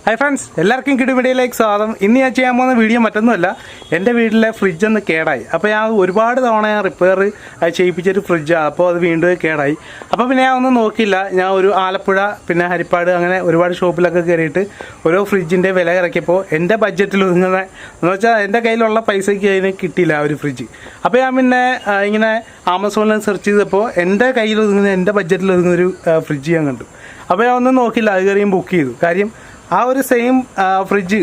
Hi friends, എല്ലാവർക്കും കിടു വീഡിയോയിലേക്ക് സ്വാഗതം. ഇന്ന് ഞാൻ ചെയ്യാൻ പോകുന്ന വീഡിയോ മറ്റൊന്നുമല്ല, എൻ്റെ വീട്ടിലെ ഫ്രിഡ്ജ് ഒന്ന് കേടായി. അപ്പോൾ ഞാൻ ഒരുപാട് തവണ റിപ്പയർ ചെയ്യിപ്പിച്ചൊരു ഫ്രിഡ്ജാണ്. അപ്പോൾ അത് വീണ്ടും കേടായി. അപ്പോൾ പിന്നെ ഞാൻ ഒന്നും നോക്കിയില്ല. ഞാൻ ഒരു ആലപ്പുഴ പിന്നെ ഹരിപ്പാട് അങ്ങനെ ഒരുപാട് ഷോപ്പിലൊക്കെ കയറിയിട്ട് ഓരോ ഫ്രിഡ്ജിൻ്റെ വില ഇറക്കിയപ്പോൾ എൻ്റെ ബഡ്ജറ്റിൽ ഒതുങ്ങുന്ന എന്ന് വെച്ചാൽ എൻ്റെ കയ്യിലുള്ള പൈസയ്ക്ക് അതിന് കിട്ടിയില്ല ഒരു ഫ്രിഡ്ജ്. അപ്പോൾ ഞാൻ പിന്നെ ഇങ്ങനെ ആമസോണിൽ സെർച്ച് ചെയ്തപ്പോൾ എൻ്റെ കയ്യിൽ ഒതുങ്ങുന്ന എൻ്റെ ബഡ്ജറ്റിൽ ഒതുങ്ങുന്നൊരു ഫ്രിഡ്ജ് ഞാൻ കണ്ടു. അപ്പോൾ ഞാൻ ഒന്നും നോക്കിയില്ല, അത് കയറിയും ബുക്ക് ചെയ്തു. കാര്യം ആ ഒരു സെയിം ഫ്രിഡ്ജ്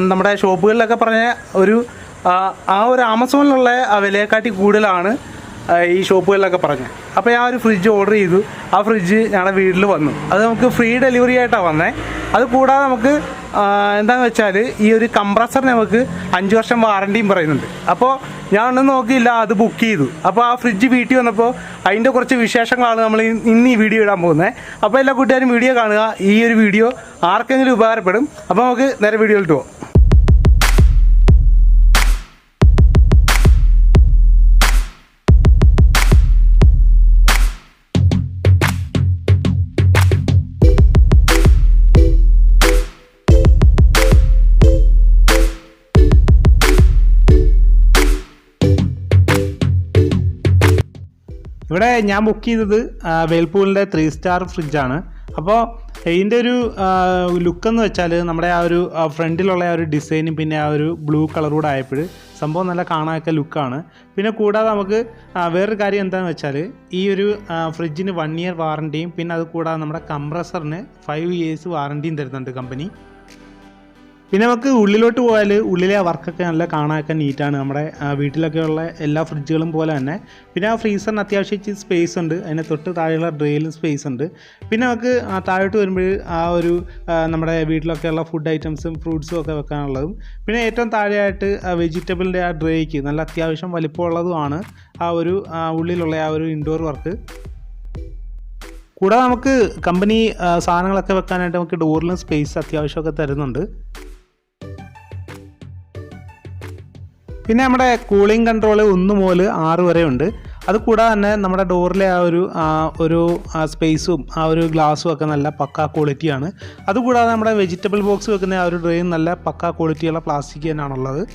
നമ്മുടെ ഷോപ്പുകളിലൊക്കെ പറഞ്ഞ ഒരു ആ ഒരു ആമസോണിലുള്ള വിലയെക്കാട്ടി കൂടുതലാണ് ഈ ഷോപ്പുകളിലൊക്കെ പറഞ്ഞത്. അപ്പോൾ ഞാൻ ഒരു ഫ്രിഡ്ജ് ഓർഡർ ചെയ്തു. ആ ഫ്രിഡ്ജ് ഞങ്ങളുടെ വീട്ടിൽ വന്നു. അത് നമുക്ക് ഫ്രീ ഡെലിവറി ആയിട്ടാണ് വന്നത്. അത് കൂടാതെ നമുക്ക് എന്താണെന്ന് വെച്ചാൽ ഈ ഒരു കംപ്രസറിന് നമുക്ക് 5 വർഷം വാറണ്ടിയും പറയുന്നുണ്ട്. അപ്പോൾ ഞാൻ ഒന്നും നോക്കിയില്ല, അത് ബുക്ക് ചെയ്തു. അപ്പോൾ ആ ഫ്രിഡ്ജ് വീട്ടിൽ വന്നപ്പോൾ അതിൻ്റെ കുറച്ച് വിശേഷങ്ങളാണ് നമ്മൾ ഇന്ന് ഈ വീഡിയോ ഇടാൻ പോകുന്നത്. അപ്പോൾ എല്ലാ കൂട്ടുകാരും വീഡിയോ കാണുക. ഈ ഒരു വീഡിയോ ആർക്കെങ്കിലും ഉപകാരപ്പെടും. അപ്പോൾ നമുക്ക് നേരെ വീഡിയോയിലോട്ട് പോകാം. ഇവിടെ ഞാൻ ബുക്ക് ചെയ്തത് വേൾപൂളിൻ്റെ 3 സ്റ്റാർ ഫ്രിഡ്ജാണ്. അപ്പോൾ ഇതിൻ്റെ ഒരു ലുക്കെന്ന് വെച്ചാൽ നമ്മുടെ ആ ഒരു ഫ്രണ്ടിലുള്ള ആ ഒരു ഡിസൈനും പിന്നെ ആ ഒരു ബ്ലൂ കളർ കൂടെ ആയപ്പോൾ സംഭവം നല്ല കാണാനൊക്കെ ലുക്കാണ്. പിന്നെ കൂടാതെ നമുക്ക് വേറൊരു കാര്യം എന്താണെന്ന് വെച്ചാൽ ഈ ഒരു ഫ്രിഡ്ജിന് 1 ഇയർ വാറണ്ടിയും പിന്നെ അത് കൂടാതെ നമ്മുടെ കംപ്രസറിന് 5 ഇയേഴ്സ് വാറണ്ടിയും തരുന്നുണ്ട് കമ്പനി. പിന്നെ നമുക്ക് ഉള്ളിലോട്ട് പോയാൽ ഉള്ളിലെ വർക്കൊക്കെ നല്ല കാണാനൊക്കെ നീറ്റാണ്, നമ്മുടെ വീട്ടിലൊക്കെ ഉള്ള എല്ലാ ഫ്രിഡ്ജുകളും പോലെ തന്നെ. പിന്നെ ആ ഫ്രീസറിന് അത്യാവശ്യം സ്പേസ് ഉണ്ട്, അതിന് തൊട്ട് താഴെയുള്ള ഡ്രേയിലും സ്പേസ് ഉണ്ട്. പിന്നെ നമുക്ക് താഴോട്ട് വരുമ്പോൾ ആ ഒരു നമ്മുടെ വീട്ടിലൊക്കെയുള്ള ഫുഡ് ഐറ്റംസും ഫ്രൂട്ട്സും ഒക്കെ വെക്കാനുള്ളതും, പിന്നെ ഏറ്റവും താഴെയായിട്ട് വെജിറ്റബിളിൻ്റെ ആ ഡ്രേയ്ക്ക് നല്ല അത്യാവശ്യം വലിപ്പമുള്ളതുമാണ് ആ ഒരു ഉള്ളിലുള്ള ആ ഒരു ഇൻഡോർ വർക്ക്. കൂടാതെ നമുക്ക് കമ്പനി സാധനങ്ങളൊക്കെ വെക്കാനായിട്ട് നമുക്ക് ഡോറിലും സ്പേസ് അത്യാവശ്യമൊക്കെ തരുന്നുണ്ട്. പിന്നെ നമ്മുടെ കൂളിംഗ് കൺട്രോൾ 1 മുതൽ 6 വരെ ഉണ്ട്. അതുകൂടാതെ തന്നെ നമ്മുടെ ഡോറിലെ ആ ഒരു സ്പേസും ആ ഒരു ഗ്ലാസും ഒക്കെ നല്ല പക്കാ ക്വാളിറ്റിയാണ്. അതുകൂടാതെ നമ്മുടെ വെജിറ്റബിൾ ബോക്സ് വെക്കുന്ന ആ ഒരു ഡ്രേയും നല്ല പക്കാ ക്വാളിറ്റിയുള്ള പ്ലാസ്റ്റിക് തന്നെയാണുള്ളത്.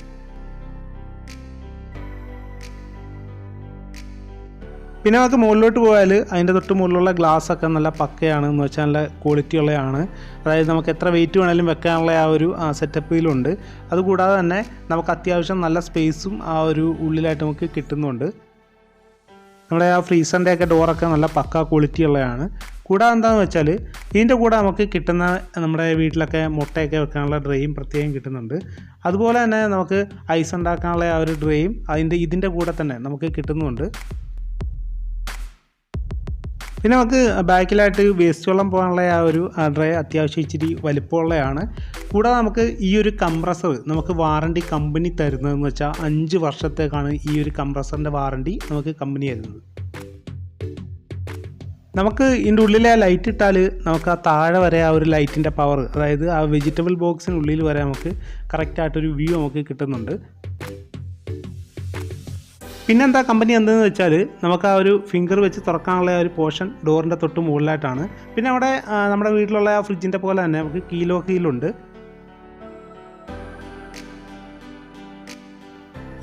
പിന്നെ നമുക്ക് മുകളിലോട്ട് പോയാൽ അതിൻ്റെ തൊട്ട് മുകളിലുള്ള ഗ്ലാസ്സൊക്കെ നല്ല പക്കയാണ്, എന്ന് വെച്ചാൽ നല്ല ക്വാളിറ്റി ഉള്ളതാണ്. അതായത് നമുക്ക് എത്ര വെയിറ്റ് വേണമെങ്കിലും വെക്കാനുള്ള ആ ഒരു സെറ്റപ്പിലുണ്ട്. അതുകൂടാതെ തന്നെ നമുക്ക് അത്യാവശ്യം നല്ല സ്പേസും ആ ഒരു ഉള്ളിലായിട്ട് നമുക്ക് കിട്ടുന്നുണ്ട്. നമ്മുടെ ആ ഫ്രീസറിൻ്റെയൊക്കെ ഡോറൊക്കെ നല്ല പക്ക ക്വാളിറ്റി ഉള്ളതാണ്. കൂടാതെ എന്താണെന്ന് വെച്ചാൽ ഇതിൻ്റെ കൂടെ നമുക്ക് കിട്ടുന്ന നമ്മുടെ വീട്ടിലൊക്കെ മുട്ടയൊക്കെ വെക്കാനുള്ള ഡ്രേയും പ്രത്യേകം കിട്ടുന്നുണ്ട്. അതുപോലെ തന്നെ നമുക്ക് ഐസ് ഉണ്ടാക്കാനുള്ള ആ ഒരു ഡ്രേയും ഇതിൻ്റെ കൂടെ തന്നെ നമുക്ക് കിട്ടുന്നുണ്ട്. പിന്നെ നമുക്ക് ബാക്കിലായിട്ട് വേസ്റ്റ് വെള്ളം പോകാനുള്ള ആ ഒരു ഡ്രേ അത്യാവശ്യം ഇച്ചിരി വലിപ്പമുള്ളതാണ്. കൂടാതെ നമുക്ക് ഈ ഒരു കംപ്രസർ നമുക്ക് വാറണ്ടി കമ്പനി തരുന്നതെന്ന് വെച്ചാൽ 5 വർഷത്തേക്കാണ് ഈ ഒരു കംപ്രസറിൻ്റെ വാറണ്ടി നമുക്ക് കമ്പനി തരുന്നത്. നമുക്ക് ഇതിൻ്റെ ഉള്ളിലെ ലൈറ്റ് ഇട്ടാൽ നമുക്ക് ആ താഴെ വരെ ആ ഒരു ലൈറ്റിൻ്റെ പവർ, അതായത് ആ വെജിറ്റബിൾ ബോക്സിനുള്ളിൽ വരെ നമുക്ക് കറക്റ്റായിട്ടൊരു വ്യൂ നമുക്ക് കിട്ടുന്നുണ്ട്. പിന്നെന്താ കമ്പനി എന്തെന്ന് വെച്ചാൽ നമുക്ക് ആ ഒരു ഫിംഗർ വെച്ച് തുറക്കാനുള്ള ഒരു പോർഷൻ ഡോറിൻ്റെ തൊട്ട് മുകളിലായിട്ടാണ്. പിന്നെ അവിടെ നമ്മുടെ വീട്ടിലുള്ള ആ ഫ്രിഡ്ജിൻ്റെ പോലെ തന്നെ നമുക്ക് കീലുണ്ട്.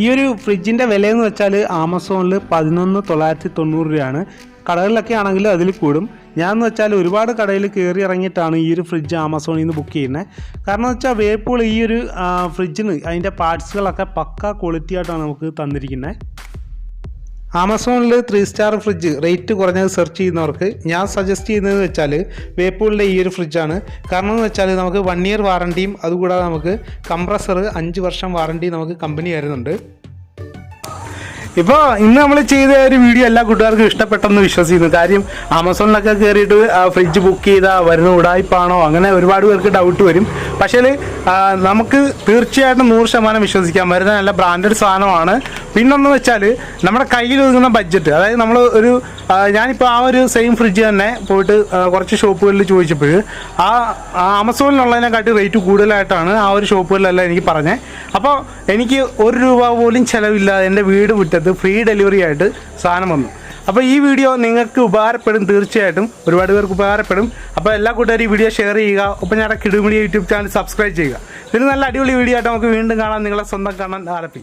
ഈ ഒരു ഫ്രിഡ്ജിൻ്റെ വിലയെന്ന് വെച്ചാൽ ആമസോണിൽ 11,990 രൂപയാണ്. കടകളിലൊക്കെ ആണെങ്കിലും അതിൽ കൂടും. ഞാനെന്ന് വെച്ചാൽ ഒരുപാട് കടയിൽ കയറി ഇറങ്ങിയിട്ടാണ് ഈ ഒരു ഫ്രിഡ്ജ് ആമസോണിൽ നിന്ന് ബുക്ക് ചെയ്യുന്നത്. കാരണം എന്ന് വെച്ചാൽ വേൾപൂൾ ഈ ഒരു ഫ്രിഡ്ജിന് അതിൻ്റെ പാർട്സുകളൊക്കെ പക്ക ക്വാളിറ്റി ആയിട്ടാണ് നമുക്ക് തന്നിരിക്കുന്നത്. ആമസോണിൽ 3 സ്റ്റാർ ഫ്രിഡ്ജ് റേറ്റ് കുറഞ്ഞത് സെർച്ച് ചെയ്യുന്നവർക്ക് ഞാൻ സജസ്റ്റ് ചെയ്യുന്നത് വെച്ചാൽ വേൾപൂളിൻ്റെ ഈ ഒരു ഫ്രിഡ്ജാണ്. കാരണം എന്ന് വെച്ചാൽ നമുക്ക് 1 ഇയർ വാറണ്ടിയും അതുകൂടാതെ നമുക്ക് കംപ്രസർ 5 വർഷം വാറണ്ടിയും നമുക്ക് കമ്പനി തരുന്നുണ്ട്. ഇപ്പോൾ ഇന്ന് നമ്മൾ ചെയ്ത ഒരു വീഡിയോ എല്ലാ കൂട്ടുകാർക്കും ഇഷ്ടപ്പെട്ടെന്ന് വിശ്വസിക്കുന്നു. കാര്യം ആമസോണിലൊക്കെ കയറിയിട്ട് ഫ്രിഡ്ജ് ബുക്ക് ചെയ്താൽ വരുന്ന ഉടായ്പാണോ അങ്ങനെ ഒരുപാട് പേർക്ക് ഡൗട്ട് വരും. പക്ഷേ നമുക്ക് തീർച്ചയായിട്ടും 100% വിശ്വസിക്കാം, വരുന്ന നല്ല ബ്രാൻഡഡ് സാധനമാണ്. പിന്നൊന്ന് വെച്ചാൽ നമ്മുടെ കയ്യിൽ ഒതുങ്ങുന്ന ബഡ്ജറ്റ്, അതായത് നമ്മൾ ഒരു ഞാനിപ്പോൾ ആ ഒരു സെയിം ഫ്രിഡ്ജ് തന്നെ പോയിട്ട് കുറച്ച് ഷോപ്പുകളിൽ ചോദിച്ചപ്പോൾ ആ ആമസോണിലുള്ളതിനെക്കാട്ടി റേറ്റ് കൂടുതലായിട്ടാണ് ആ ഒരു ഷോപ്പുകളിലെല്ലാം എനിക്ക് പറഞ്ഞത്. അപ്പോൾ എനിക്ക് 1 രൂപ പോലും ചിലവില്ലാതെ എൻ്റെ വീട് മുറ്റത്ത് ഫ്രീ ഡെലിവറി ആയിട്ട് സാധനം വന്നു. അപ്പോൾ ഈ വീഡിയോ നിങ്ങൾക്ക് ഉപകാരപ്പെടും, തീർച്ചയായിട്ടും ഒരുപാട് പേർക്ക് ഉപകാരപ്പെടും. അപ്പോൾ എല്ലാ കൂട്ടുകാരും ഈ വീഡിയോ ഷെയർ ചെയ്യുക. ഒപ്പം ഞങ്ങളുടെ കിടുമിടി യൂട്യൂബ് ചാനൽ സബ്സ്ക്രൈബ് ചെയ്യുക. ഇതിന് നല്ല അടിപൊളി വീഡിയോ ആയിട്ട് നമുക്ക് വീണ്ടും കാണാം. നിങ്ങളെ സ്വന്തം കാണാൻ ആലപ്പി.